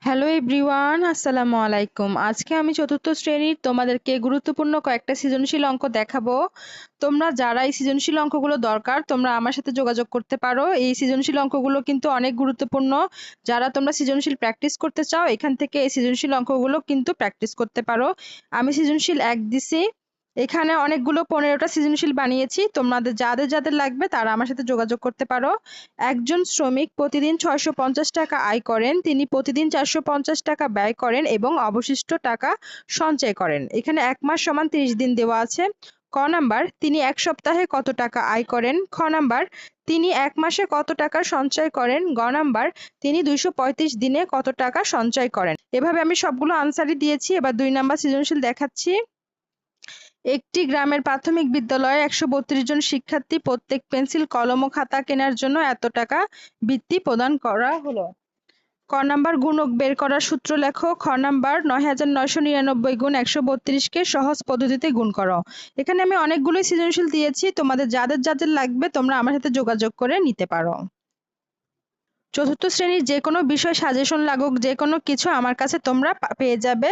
Hello everyone, আসসালামু আলাইকুম। আজকে আমি চতুর্থ শ্রেণীর তোমাদেরকে গুরুত্বপূর্ণ কয়েকটা সৃজনশীল অঙ্ক দেখাবো। তোমরা যারা এই সৃজনশীল অঙ্কগুলো দরকার তোমরা আমার সাথে যোগাযোগ করতে পারো। এই সৃজনশীল অঙ্কগুলো কিন্তু অনেক গুরুত্বপূর্ণ। যারা তোমরা সৃজনশীল প্র্যাকটিস করতে চাও এখান থেকে এই সৃজনশীল অঙ্কগুলো কিন্তু প্র্যাকটিস করতে পারো। আমি সৃজনশীল ১ দিছি। এখানে অনেকগুলো ১৫টা সৃজনশীল বানিয়েছি। তোমাদের যাদের যাদের লাগবে তারা আমার সাথে যোগাযোগ করতে পারো। একজন শ্রমিক প্রতিদিন ৬৫০ টাকা আয় করেন। তিনি প্রতিদিন ৪৫০ টাকা ব্যয় করেন এবং অবশিষ্ট টাকা সঞ্চয় করেন। এখানে ১ মাস সমান ৩০ দিন দেওয়া আছে। ক নাম্বার, তিনি ১ সপ্তাহে কত টাকা আয় করেন? খ নাম্বার, তিনি ১ মাসে কত টাকা সঞ্চয় করেন? গ নাম্বার, তিনি ২৩৫ দিনে কত টাকা সঞ্চয় করেন? এভাবে আমি সবগুলো আনসারই দিয়েছি। এবার ২ নাম্বার সৃজনশীল দেখাচ্ছি। একটি গ্রামের প্রাথমিক বিদ্যালয়ে ১৩২ জন শিক্ষার্থী প্রত্যেক পেন্সিল, কলম ও খাতা কেনার জন্য এত টাকা বৃত্তি প্রদান করা হলো। ক নাম্বার, গুণক বের করার সূত্র লেখো। খ নাম্বার, ৯৯৯৯ গুণ ১৩২ কে সহজ পদ্ধতিতে গুণ করো। এখানে আমি অনেকগুলোই সৃজনশীল দিয়েছি। তোমাদের যাদের যাদের লাগবে তোমরা আমার সাথে যোগাযোগ করে নিতে পারো। চতুর্থ শ্রেণীর যে কোনো বিষয় সাজেশন লাগুক যে কোনো কিছু আমার কাছে তোমরা পেয়ে যাবে।